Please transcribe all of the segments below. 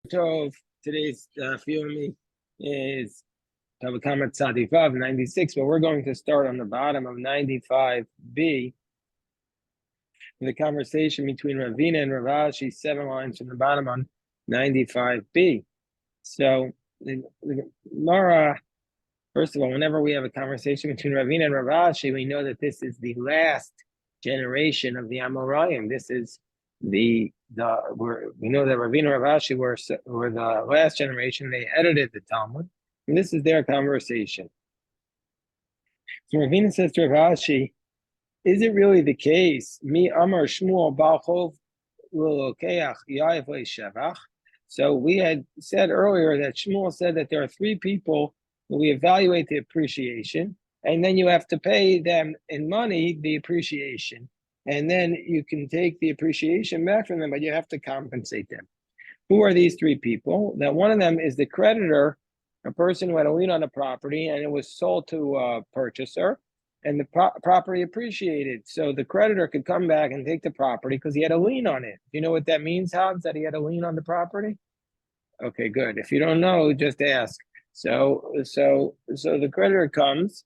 Tov. Today's me is Bava Kamma 96, but we're going to start on the bottom of 95b. The conversation between Ravina and Rav Ashi, 7 lines from the bottom on 95b. So the Mara, first of all, whenever we have a conversation between Ravina and Rav Ashi, we know that this is the last generation of the Amoraim. This is we know that Ravina and Rav Ashi were the last generation. They edited the Talmud, and this is their conversation. So Ravina says to Rav Ashi, is it really the case? Mi Amar Shmuel Balchov L'Lokeach Yaif Shevach. So we had said earlier that Shmuel said that there are 3 people who we evaluate the appreciation, and then you have to pay them in money the appreciation, and then you can take the appreciation back from them, but you have to compensate them. Who are these 3 people? Now, one of them is the creditor, a person who had a lien on the property, and it was sold to a purchaser, and the property appreciated. So the creditor could come back and take the property because he had a lien on it. Do you know what that means, Hobbs, that he had a lien on the property? Okay, good. If you don't know, just ask. So the creditor comes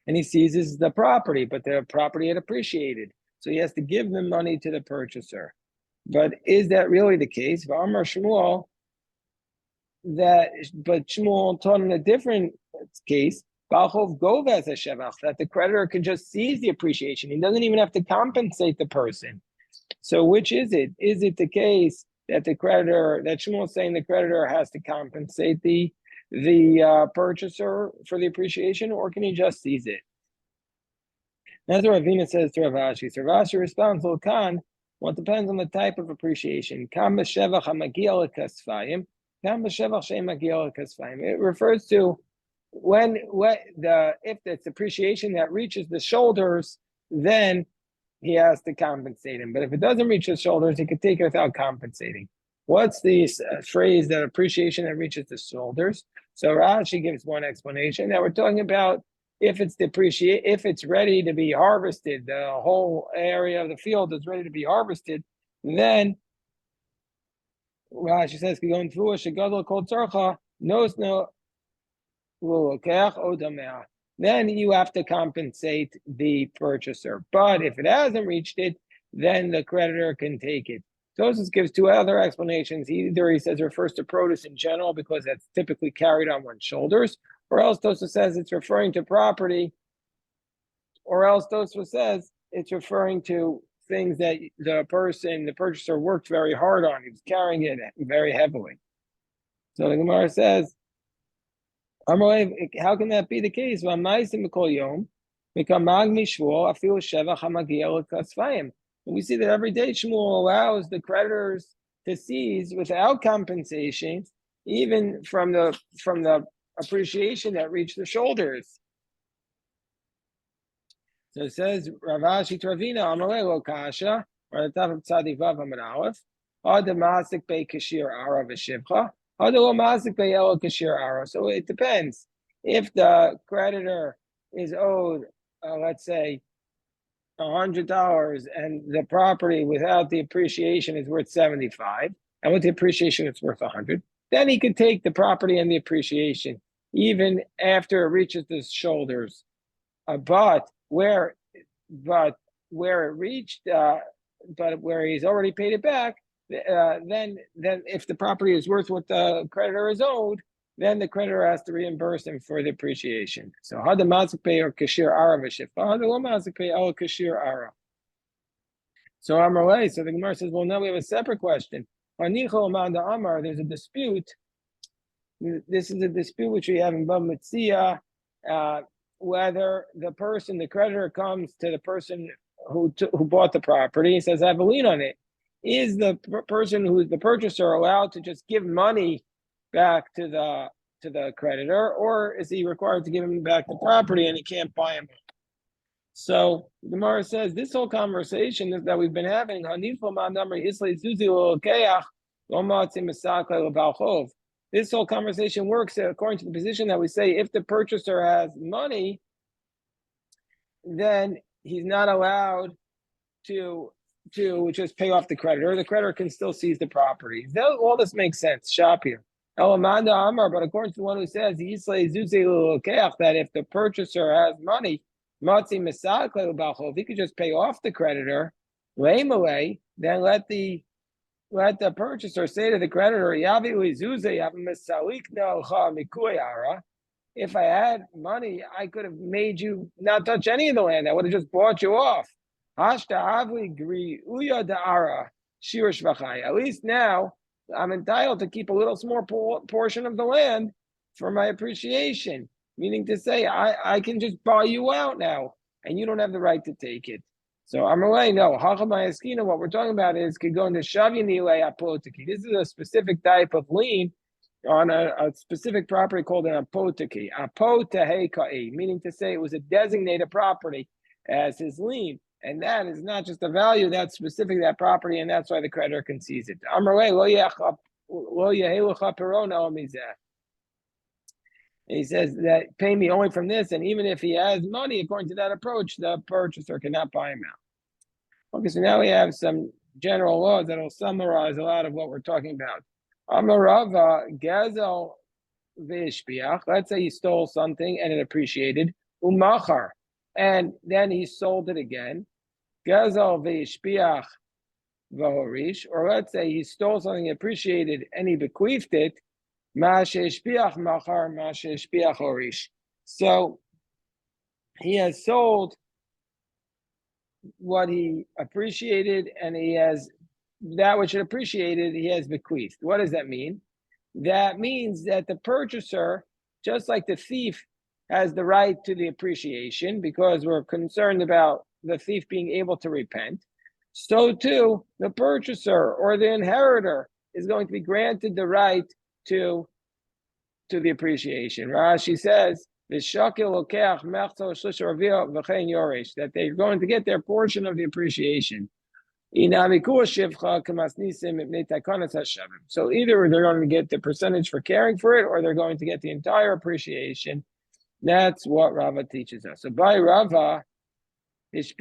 and he seizes the property, but the property had appreciated. So he has to give the money to the purchaser. But is that really the case? V'amar Shmuel, but Shmuel taught in a different case, Balchov Govas Shevach, that the creditor can just seize the appreciation. He doesn't even have to compensate the person. So which is it? Is it the case that that Shmuel is saying the creditor has to compensate the purchaser for the appreciation, or can he just seize it? That's what Ravina says to Rav Ashi. So Rav Ashi responds, Khan, well, it depends on the type of appreciation. It refers to if it's appreciation that reaches the shoulders, then he has to compensate him. But if it doesn't reach his shoulders, he could take it without compensating. What's the phrase that appreciation that reaches the shoulders? So Rashi gives one explanation that we're talking about if it's ready to be harvested, the whole area of the field is ready to be harvested, then Rashi says, then you have to compensate the purchaser. But if it hasn't reached it, then the creditor can take it. Tosfos gives 2 other explanations. Either he says it refers to produce in general because that's typically carried on one's shoulders, or else Tosfos says it's referring to property, or else Tosfos says it's referring to things that the purchaser worked very hard on. He was carrying it very heavily. So the Gemara says, how can that be the case? We see that every day Shmuel allows the creditors to seize without compensation, even from the appreciation that reached the shoulders. So it says Rav Ashi Travina Amalei Lo Kasha, or the top of Tzadi Vav Amud Aleph, Ad Masik Bei Kashir Ara V'Shivcha, Ad Lo Masik Bei El Kashir Ara. So it depends. If the creditor is owed, let's say, $100, and the property without the appreciation is worth $75, and with the appreciation it's worth $100, then he could take the property and the appreciation even after it reaches the shoulders. But where it reached, but where he's already paid it back, then if the property is worth what the creditor is owed, then the creditor has to reimburse him for the appreciation. So hada mazik pay or kashir ara v'shifcha, hada lo mazik pay el kashir ara. So Amarle, so the Gemara says, well, now we have a separate question. There's a dispute. This is a dispute which we have in Bava Kamma, whether the creditor comes to the person who bought the property and says, I have a lien on it. Is the person who's the purchaser allowed to just give money back to the creditor, or is he required to give him back the property and he can't buy him? So the Gemara says this whole conversation that we've been having, this whole conversation works according to the position that we say if the purchaser has money, then he's not allowed to to just pay off the creditor can still seize the property. All this makes sense. Shapir. Elamanda Amar, but according to the one who says that if the purchaser has money, if he could just pay off the creditor, then let the purchaser say to the creditor, if I had money, I could have made you not touch any of the land. I would have just bought you off. At least now I'm entitled to keep a little small portion of the land for my appreciation. Meaning to say, I can just buy you out now, and you don't have the right to take it. So Amalei, no. What we're talking about is could go into Shavini apoteki. This is a specific type of lien on a specific property called an apoteki. Apoteheka'i, meaning to say it was a designated property as his lien. And that is not just the value, that's specific to that property, and that's why the creditor can seize it. He says that pay me only from this, and even if he has money, according to that approach, the purchaser cannot buy him out. Okay, so now we have some general laws that will summarize a lot of what we're talking about. Amarava gazel v'ishpiach. Let's say he stole something and it appreciated. Umachar, and then he sold it again. Gazel v'ishpiach v'horish. Or let's say he stole something, appreciated, and he bequeathed it. Ma'asheshpiach machar, ma'asheshpiach horish. So he has sold what he appreciated, and he has that which it appreciated, he has bequeathed. What does that mean? That means that the purchaser, just like the thief, has the right to the appreciation because we're concerned about the thief being able to repent. So too, the purchaser or the inheritor is going to be granted the right to the appreciation. Rashi says, that they're going to get their portion of the appreciation. So either they're going to get the percentage for caring for it, or they're going to get the entire appreciation. That's what Rava teaches us. So by Rava, let's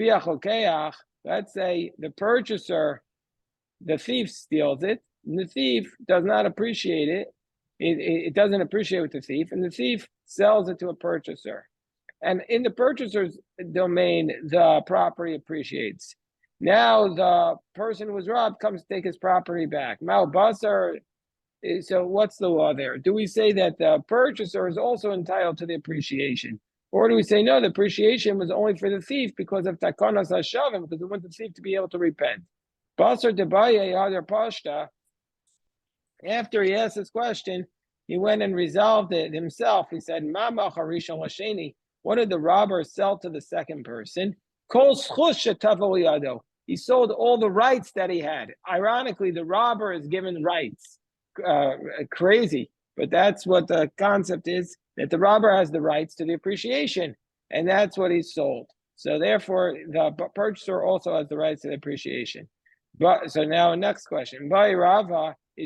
say the purchaser, the thief steals it, and the thief does not appreciate it. It doesn't appreciate with the thief, and the thief sells it to a purchaser. And in the purchaser's domain, the property appreciates. Now the person who was robbed comes to take his property back. Mal basar. So what's the law there? Do we say that the purchaser is also entitled to the appreciation? Or do we say, no, the appreciation was only for the thief because of takanas hashavim, because we want the thief to be able to repent? Basar debaye other pashta. After he asked this question, he went and resolved it himself. He said, Mama harishon lasheni. What did the robber sell to the second person? Kol schush shetavo yado. He sold all the rights that he had. Ironically, the robber is given rights. Crazy, but that's what the concept is, that the robber has the rights to the appreciation, and that's what he sold. So therefore, the purchaser also has the rights to the appreciation. But so now, next question. By Rava, so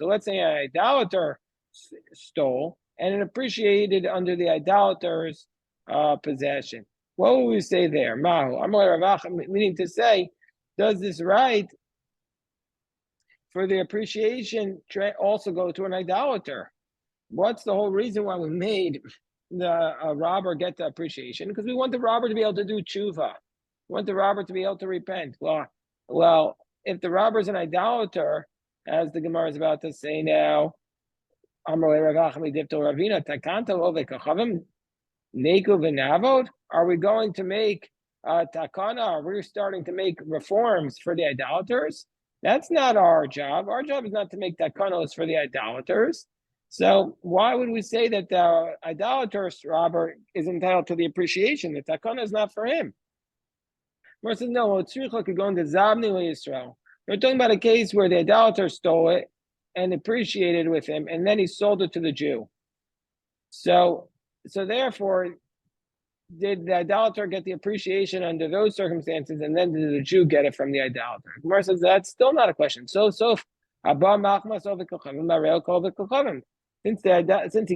let's say an idolater stole, and it appreciated under the idolater's possession. What would we say there? Mahu, meaning to say, does this right for the appreciation also go to an idolater? What's the whole reason why we made the robber get the appreciation? Because we want the robber to be able to do tshuva. We want the robber to be able to repent. Well, if the robber is an idolater, as the Gemara is about to say now, are we going to make takana? Are we starting to make reforms for the idolaters? That's not our job. Our job is not to make takanos for the idolaters. So why would we say that the idolater's robber is entitled to the appreciation? The takana is not for him. Gemara says, no, tzricha could go into Zabni Yisrael. We're talking about a case where the idolater stole it and appreciated with him, and then he sold it to the Jew. So therefore, did the idolater get the appreciation under those circumstances, and then did the Jew get it from the idolater? Gemara says that's still not a question. Since he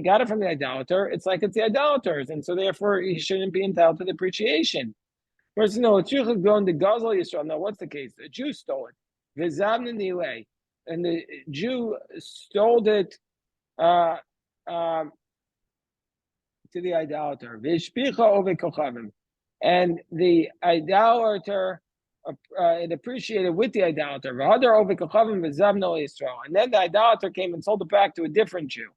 got it from the idolater, it's like it's the idolater's, and so therefore he shouldn't be entitled to the appreciation. Person, no, it's going to Gazel Yisrael. No, what's the case? The Jew stole it. V'zavnin delay, and the Jew stole it uh, um, to the idolater. V'shpicha ove kochavim, and the idolater it appreciated with the idolater. V'hadar ove kochavim v'zavno Yisrael, and then the idolater came and sold it back to a different Jew.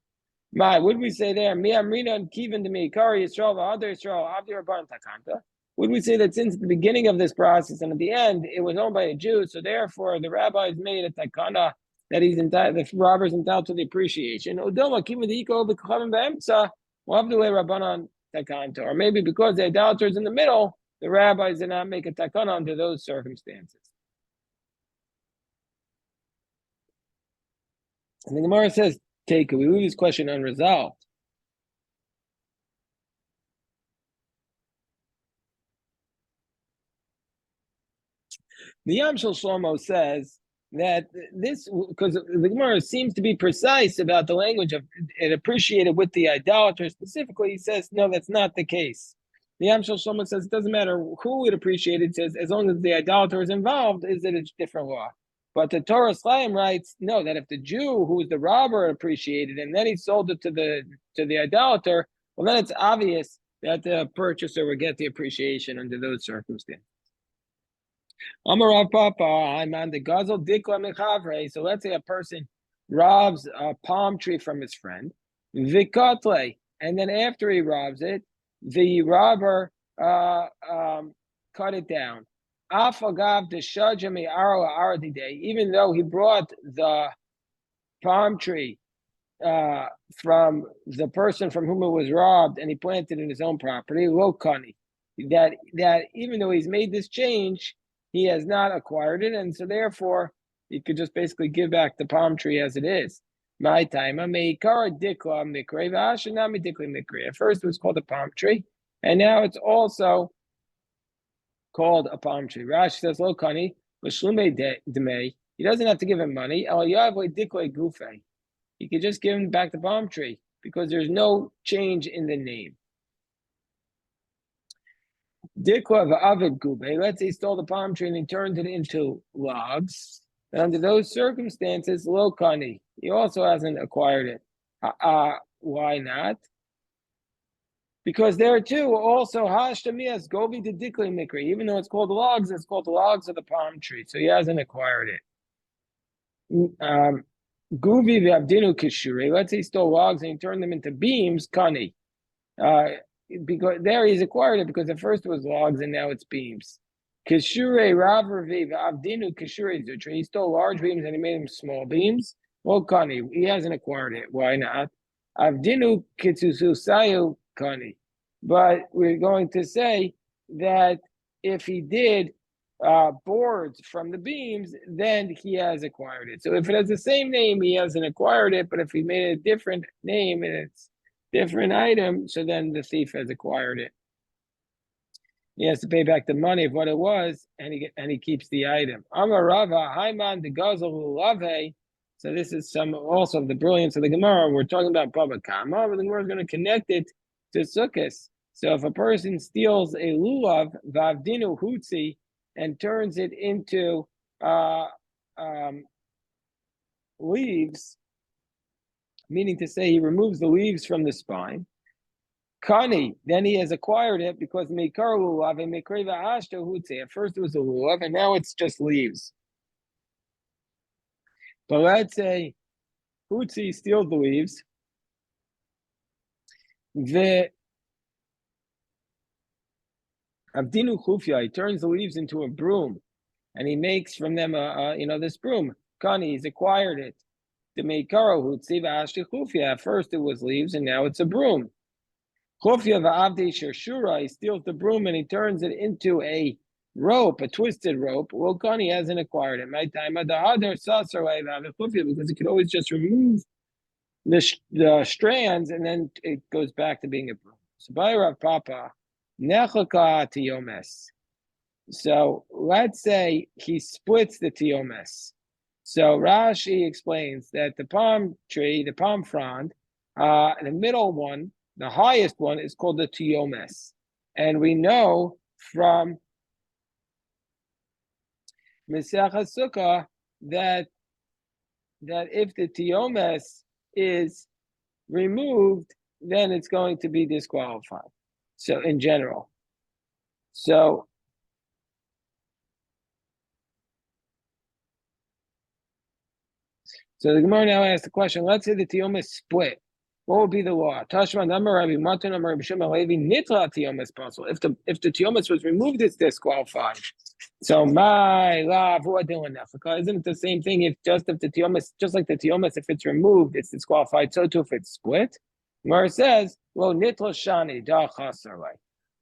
My, would we say there? Mi amrina and kivin to me kari Yisrael v'hadar Yisrael avdi rabban takanta. Would we say that since the beginning of this process and at the end it was owned by a Jew, so therefore the rabbis made a takana that he's entitled, the robber's entitled to the appreciation? Odoma kivin the iko b'kochavim b'emtza. We'll have to lay rabbanon takanta, or maybe because the idolater is in the middle, the rabbis did not make a takana under those circumstances. And the Gemara says, "Take we leave this question unresolved." The Yam Shel Shlomo says that this, because the Gemara seems to be precise about the language of it appreciated with the idolater specifically, he says, no, that's not the case. The Yam Shel Shlomo says it doesn't matter who it appreciated, says as long as the idolater is involved, is that it's different law. But the Torah Shlaim writes, no, that if the Jew who was the robber appreciated and then he sold it to the idolater, well, then it's obvious that the purchaser would get the appreciation under those circumstances. Amarav Papa, I'm on the Gazel Dikla Mechavre. So let's say a person robs a palm tree from his friend, Vikatle, and then after he robs it, the robber cut it down. Afagav the Shajami Aro Aradide, even though he brought the palm tree from the person from whom it was robbed and he planted it in his own property, Lokani. That even though he's made this change, he has not acquired it, and so therefore he could just basically give back the palm tree as it is. My time, at first it was called a palm tree, and now it's also called a palm tree. Rashi says, "Lo kani demei." He doesn't have to give him money. He could just give him back the palm tree because there's no change in the name. Dikla v'avid gube. Let's say he stole the palm tree and he turned it into logs. And under those circumstances, lo kani, he also hasn't acquired it. Why not? Because there too, also hashtamias gobi de dikli mikri. Even though it's called logs of the palm tree. So he hasn't acquired it. Guvi v'avdinu kishuri. Let's say he stole logs and he turned them into beams. Kani. Because there he's acquired it because at first it was logs and now it's beams. Kishure Rav Raviv Avdinu Kishure Zutra. He stole large beams and he made them small beams. Well, Kani, he hasn't acquired it. Why not? Avdinu Kitsusayu Kani. But we're going to say that if he did boards from the beams, then he has acquired it. So if it has the same name, he hasn't acquired it. But if he made a different name and it's different item, so then the thief has acquired it. He has to pay back the money of what it was, and he keeps the item. Amar Rava Haiman the Gazel Lave. So this is some also of the brilliance of the Gemara. We're talking about Bava Kamma, but the Gemara is going to connect it to Sukkos. So if a person steals a lulav vavdinu hutzi and turns it into leaves, meaning to say he removes the leaves from the spine. Kani, then he has acquired it because meikar lulav and mekreva ashta hutzi. At first it was a lulav and now it's just leaves. But let's say hutzi steals the leaves. The Avdinu chufya, he turns the leaves into a broom, and he makes from them this broom. Kani, he's acquired it. The meikaro hutzi v'ashti chufya. At first it was leaves, and now it's a broom. Chufya v'avdi shershura, he steals the broom and he turns it into a rope, a twisted rope. Well, Kani hasn't acquired it. My time because he could always just remove the strands, and then it goes back to being a broom. So by Rav Papa. So let's say he splits the tiomes. So Rashi explains that the palm tree, the palm frond, the middle one, the highest one is called the tiomes. And we know from Mesach Sukkah that if the tiomes is removed, then it's going to be disqualified. So in general. So the Gemara now asks the question, let's say the tiomes split. What would be the law? Tashma number Rabbi Matan number Rabbi Shimon Levi nitla tiomes possible. If the tiomes was removed, it's disqualified. So my love, isn't it the same thing? If the tiomes, just like the tiomes, if it's removed, it's disqualified. So too if it's split. Gemara says, well, nitla shani da chasarlai.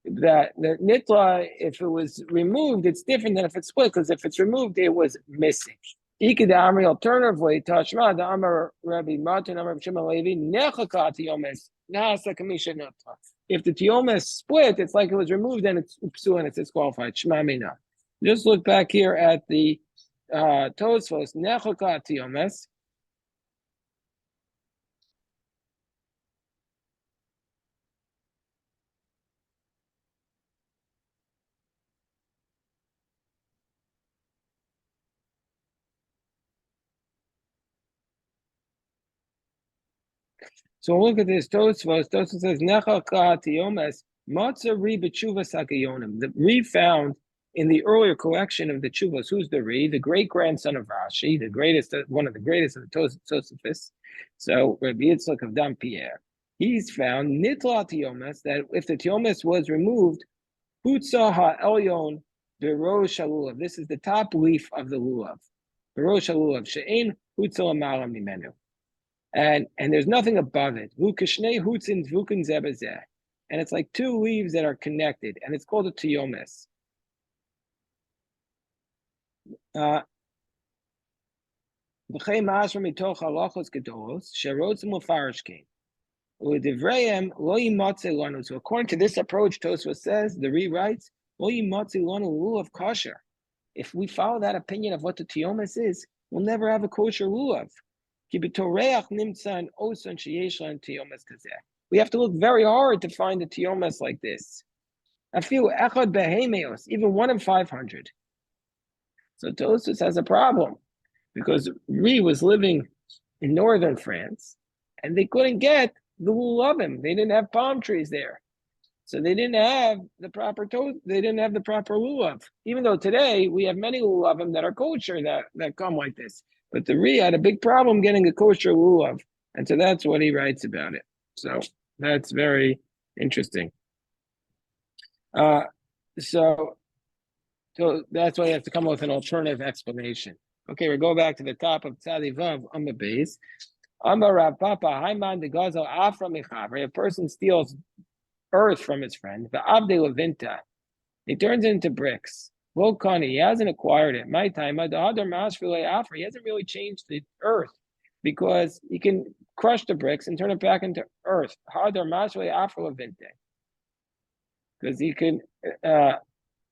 That the nitla, if it was removed, it's different than if it's split, because if it's removed, it was missing. Alternatively, Tashma, the Amar Rabbi Matan, Amar Shimon Levi, Nechaka Tiomes, Nasa Kamisha Nata. If the Tiomes split, it's like it was removed and it's upsu and it's disqualified. Shema Mina. Just look back here at the Tosfos, Nechaka Tiomes. So look at this Tosfos. Tosfos says Nechaka Tiomes. Matzah Ri B'Tshuva Sakayonim. The Ri found in the earlier collection of the Chuvas. Who's the Ri? The great grandson of Rashi, the greatest, one of the greatest of the Tosafists. So Rabbi Yitzchak of Dam Pierre. He's found Nitla Tiomes, that if the Tiomes was removed, Hutza HaElyon Berosh HaLulav. This is the top leaf of the Lulav. Berosh HaLulav. She'ein Hutza L'mala Mimenu. And there's nothing above it. And it's like two leaves that are connected, and it's called a tiomes. According to this approach, Tosfos says, the rewrites, of kosher. If we follow that opinion of what the tiomes is, we'll never have a kosher lulav. We have to look very hard to find a tiomes like this. Even 1 in 500. So Tosfos has a problem because Ri was living in northern France and they couldn't get the lulavim. They didn't have palm trees there. So they didn't have the proper lulav. Even though today we have many lulavim that are kosher that come like this. But the Ri had a big problem getting a kosher lulav. And so that's what he writes about it. So that's very interesting. So that's why you have to come up with an alternative explanation. Okay, we'll go back to the top of Tzadi Vav on the base. Amar Rav Papa, Haiman de Gazel Afra Mechavre. A person steals earth from his friend. The Abde Levinta. He turns it into bricks. Volkani, he hasn't acquired it. My time, the other Masfile Afra. He hasn't really changed the earth because he can crush the bricks and turn it back into earth. Hadar Masfile Afra Levinte. Because he can.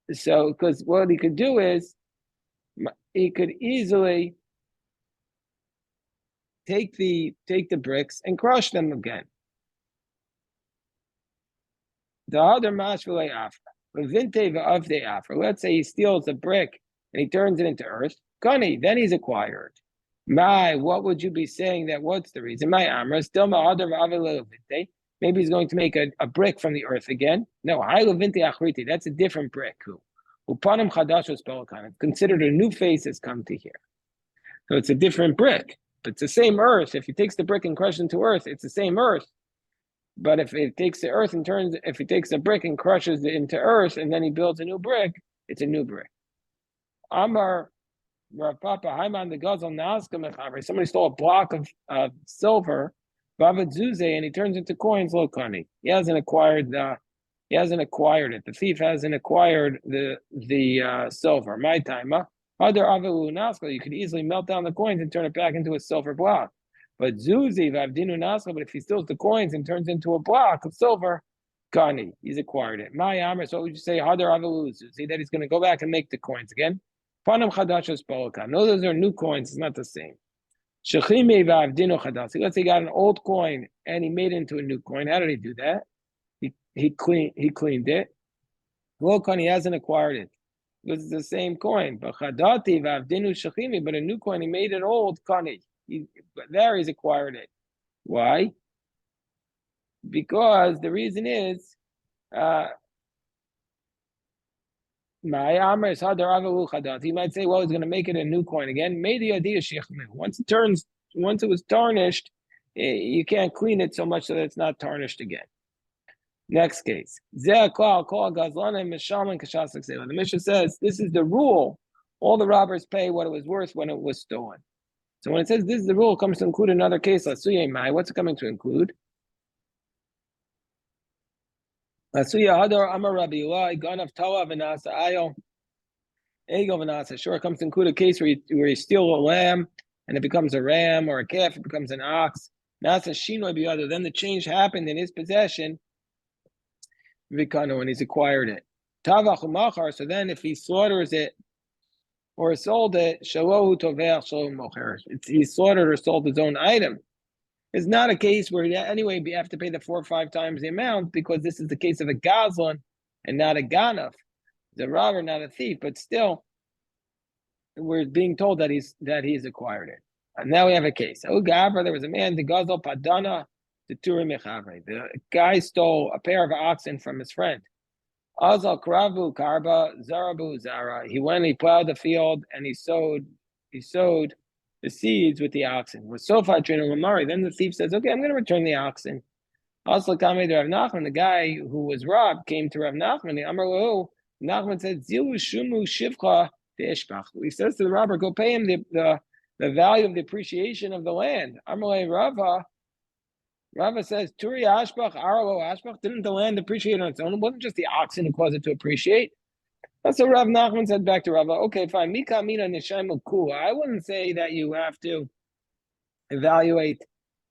Because what he could do is, he could easily take the bricks and crush them again. The other mashvile afra, let's say he steals a brick and he turns it into earth. Kani, then he's acquired. What would you be saying that? What's the reason? My amra still maybe he's going to make a brick from the earth again. No, that's a different brick. It's considered a new face has come to here. So it's a different brick, but it's the same earth. If he takes the brick and crushes it into earth, it's the same earth. But if it takes the earth and if he takes the brick and crushes it into earth and then he builds a new brick, it's a new brick. Amar Rav Papa Haiman the Gazel Naska Mechaber. Somebody stole a block of silver, Bava Zuze, and he turns into coins. Lokani. He hasn't acquired it. The thief hasn't acquired the silver. My time, Other Avelu Naska, you could easily melt down the coins and turn it back into a silver block. But Zuzi Vavdinu Naska, but if he steals the coins and turns into a block of silver, Kani, he's acquired it. My Amr, so what would you say? Other Avelu Zuzi, that he's going to go back and make the coins again. Panam Chadashas Polka. No, those are new coins, it's not the same. Shechime Vavdinu Chadas. Let's say he got an old coin and he made it into a new coin. How did he do that? He cleaned it. Lokan, he hasn't acquired it. This is the same coin. But chadati v'avdinu shachimi, but a new coin, he made it old, kani. But there he's acquired it. Why? Because the reason is, he might say, well, he's going to make it a new coin again. Once it was tarnished, you can't clean it so much so that it's not tarnished again. Next case. The Mishnah says this is the rule. All the robbers pay what it was worth when it was stolen. So when it says this is the rule, it comes to include another case. What's it coming to include? Sure, it comes to include a case where you steal a lamb and it becomes a ram, or a calf, it becomes an ox. Then the change happened in his possession when he's acquired it. So then if he slaughters it or sold it, he slaughtered or sold his own item. It's not a case where anyway you have to pay the 4 or 5 times the amount, because this is the case of a gazlan and not a ganaf. The robber, not a thief, but still we're being told that he's acquired it. And now we have a case. Oh, Gabra, there was a man, the Gazal Padana, the Turim Mechavre. The guy stole a pair of oxen from his friend. Azal Kravu Karba Zarabu Zara. He went, he plowed the field, and he sowed the seeds with the oxen. Was Sofa Lamari. Then the thief says, okay, I'm going to return the oxen. Also, Rav Nachman, the guy who was robbed, came to Rav Nachman. The Amar Nachman said, Zilu Shumu Shivcha Deishbach. He says to the robber, go pay him the value of the appreciation of the land. Amar Rava says, Turi Ashbach, Arlo Ashbach. Didn't the land appreciate on its own? It wasn't just the oxen who caused it to appreciate. That's what Rav Nachman said back to Rava. Okay, fine. Mika mina nishaim kula. I wouldn't say that you have to evaluate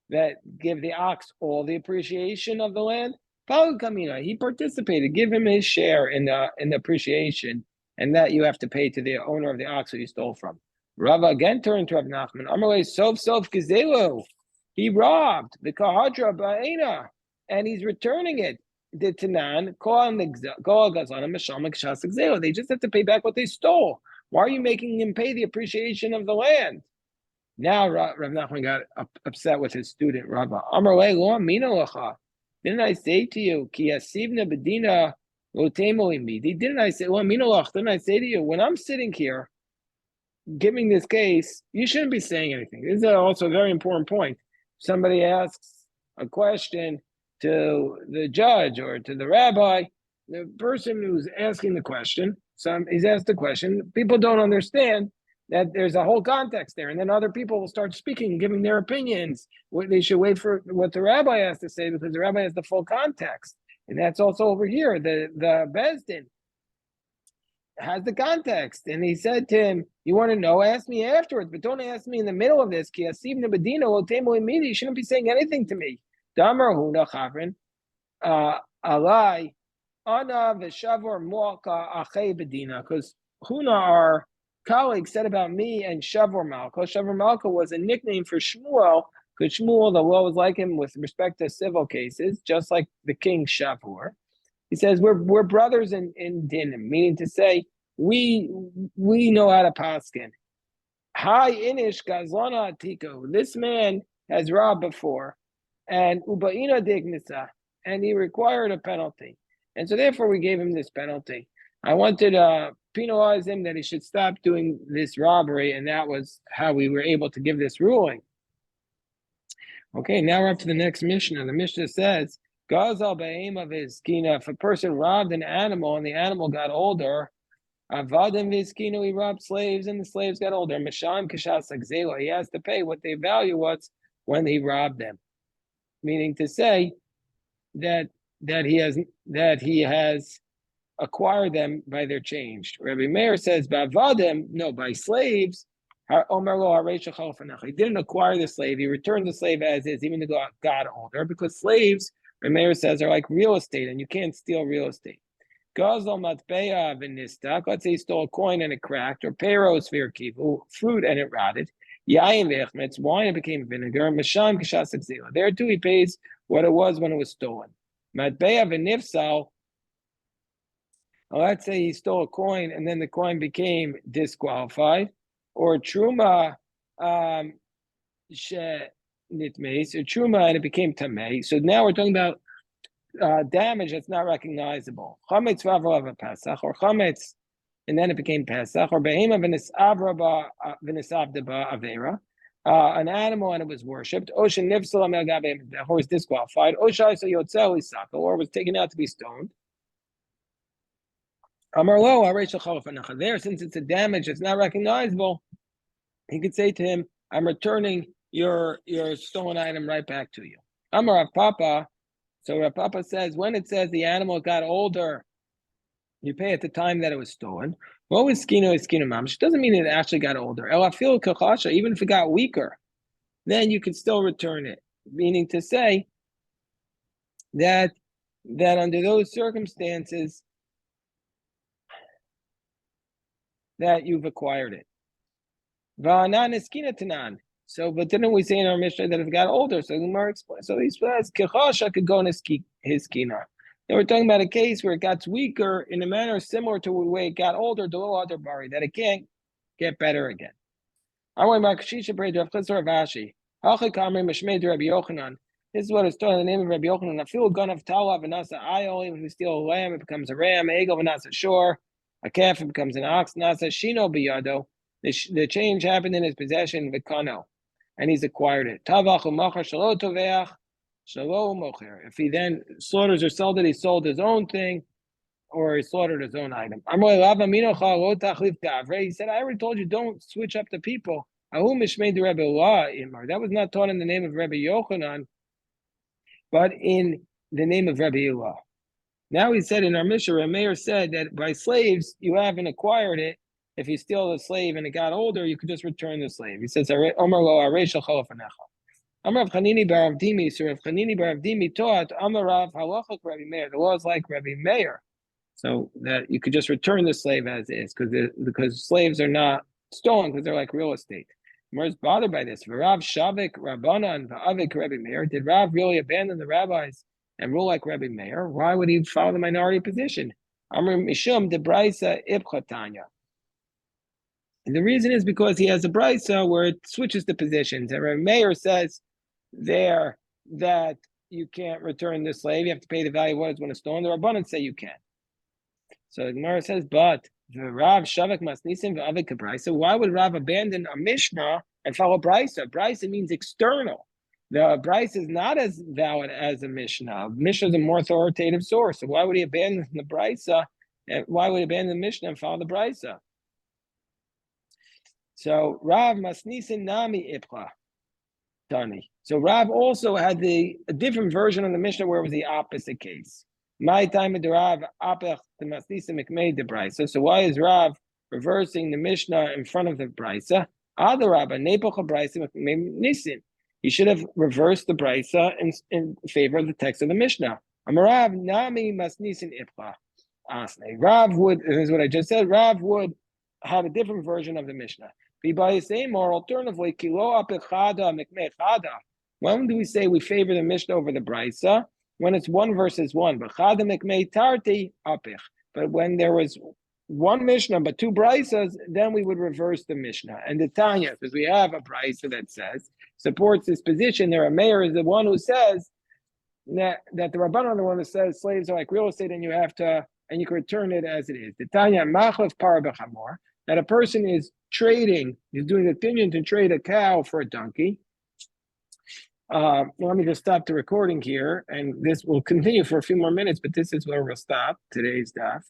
that, give the ox all the appreciation of the land. Kamina, he participated. Give him his share in the appreciation, and that you have to pay to the owner of the ox who you stole from. Rava again turned to Rav Nachman. Amalei sof gazelu. He robbed the kahadra ba'ena, and he's returning it. The Tanan, they just have to pay back what they stole. Why are you making him pay the appreciation of the land? Now Rav Nachman got upset with his student Rava. Didn't I say to you, didn't I say, didn't I say to you, when I'm sitting here giving this case, you shouldn't be saying anything. This is also a very important point. Somebody asks a question to the judge or to the rabbi, the person who's asking the question, he's asked the question, people don't understand that there's a whole context there, and then other people will start speaking, giving their opinions. They should wait for what the rabbi has to say, because the rabbi has the full context. And that's also over here, the Bezdin has the context. And he said to him, you want to know, ask me afterwards, but don't ask me in the middle of this. You shouldn't be saying anything to me. Damar Huna Chavrin, Alai, Ana Veshavor Moaka Ache Bedina, because Huna, our colleague, said about me and Shavor Malka. Shavor Malka was a nickname for Shmuel, because Shmuel, the law was like him with respect to civil cases, just like the king Shavor. He says we're brothers in dinim, meaning to say we know how to paskin. Hi inish gazlana atiko. This man has robbed before, and ubaina dignisa, and he required a penalty, and so therefore we gave him this penalty. I wanted to penalize him that he should stop doing this robbery, and that was how we were able to give this ruling. Okay, now we're up to the next Mishnah. The Mishnah says, Gazal ba'im of his kina. If a person robbed an animal and the animal got older, avadim vizkino, he robbed slaves and the slaves got older. Masham kashas agzela, he has to pay what their value was when he robbed them. Meaning to say that he has acquired them by their change. Rabbi Meir says, ba'avadim, no, by slaves. He didn't acquire the slave; he returned the slave as is, even though it got older, because slaves, Rameir says, are like real estate, and you can't steal real estate. Gazal matbeya v'nistak. Let's say he stole a coin and it cracked, or peros v'irkivu, fruit and it rotted. Yayin v'echmetz, wine and became vinegar. Masham k'shas exila. There too, he pays what it was when it was stolen. Matbeya v'nifsal. let's say he stole a coin and then the coin became disqualified, or truma nitmeis, or truma and it became tamei. So now we're talking about damage that's not recognizable. Chametz v'avarav pesach, or chametz, and then it became pesach, or behema v'nisavda avera. An animal and it was worshipped, or was disqualified, or was taken out to be stoned. There, since it's a damage that's not recognizable, he could say to him, I'm returning your stolen item right back to you. Amar Rav Papa. So Rav Papa says, when it says the animal got older, you pay at the time that it was stolen. What was skino is skino mamish? Doesn't mean it actually got older. Even if it got weaker, then you could still return it. Meaning to say that under those circumstances that you've acquired it. So, but didn't we say in our Mishnah that if it got older? So Gemara explains. So he says Kechasha could go in his skina. Then we're talking about a case where it got weaker in a manner similar to the way it got older, that it can't get better again. This is what it's told in the name of Rabbi Yochanan. I feel a gun of Tala v'nasa ayol. If we steal a lamb, it becomes a ram. Egel v'nasa shor. A calf, it becomes an ox. Nasa shino biyado. The change happened in his possession, v'kano, and he's acquired it. Tavach u'machar shalo toveach shalo mocher. If he then slaughters or sold it, he sold his own thing, or he slaughtered his own item. He said, I already told you, don't switch up the people. That was not taught in the name of Rabbi Yochanan, but in the name of Rabbi Elah. Now he said in our Mishnah, Meir said that by slaves, you haven't acquired it. If you steal the slave and it got older, you could just return the slave. He says, Omar lo areishal chalafanecha. Amar Rav Chanini bar Avdimi, so Rav Chanini bar Avdimi taught, Amar Rav halachak Rabbi Meir. The law is like Rabbi Meir. So that you could just return the slave as is, because slaves are not stolen, because they're like real estate. Gemara is bothered by this. Rav Shavik Rabbanan v'Avik Rabbi Meir. Did Rav really abandon the rabbis and rule like Rabbi Meir? Why would he follow the minority position? Amar Mishum de Braisa Ibchatanya. And the reason is because he has a Braisa where it switches the positions. And Rabbi Meir says there that you can't return the slave. You have to pay the value of what is when it's stolen. The Rabbanan say you can. So the Gemara says, but the Rav Shavak Masnisim v'Avik Braisa. Why would Rav abandon a Mishnah and follow Braisa? Braisa means external. The Braisa is not as valid as a Mishnah. Mishnah is a more authoritative source. So why would he abandon the Braisa? Why would he abandon the Mishnah and follow the Braisa? So Rav Masnisin Nami Ipcha Tani. So Rav also had a different version of the Mishnah where it was the opposite case. My time of the Rav Apech the Masnisim Mikmei the Braisa. So why is Rav reversing the Mishnah in front of the Braisa? Other Rabba Nepocha Braisa Nisim. He should have reversed the Braisa in favor of the text of the Mishnah. Amarav Nami Masnisin Ipcha Asne. Rav would, this is what I just said, Rav would have a different version of the Mishnah. By the same, or alternatively, Kilo Apechada Mikmei Chada. When do we say we favor the Mishnah over the Braisa? When it's one versus one. But Chada Mikmei Tarti Apech. But when there was one Mishnah but two Braisas, then we would reverse the Mishnah. And the Tanya, because we have a Braisa that says, supports this position. There, a mayor is the one who says that the Rabbanan are the one who says slaves are like real estate and you have to, and you can return it as it is. The Tanya Machlef Parabachamor, that a person is trading, he's doing the opinion to trade a cow for a donkey. Let me just stop the recording here, and this will continue for a few more minutes, but this is where we'll stop today's daf.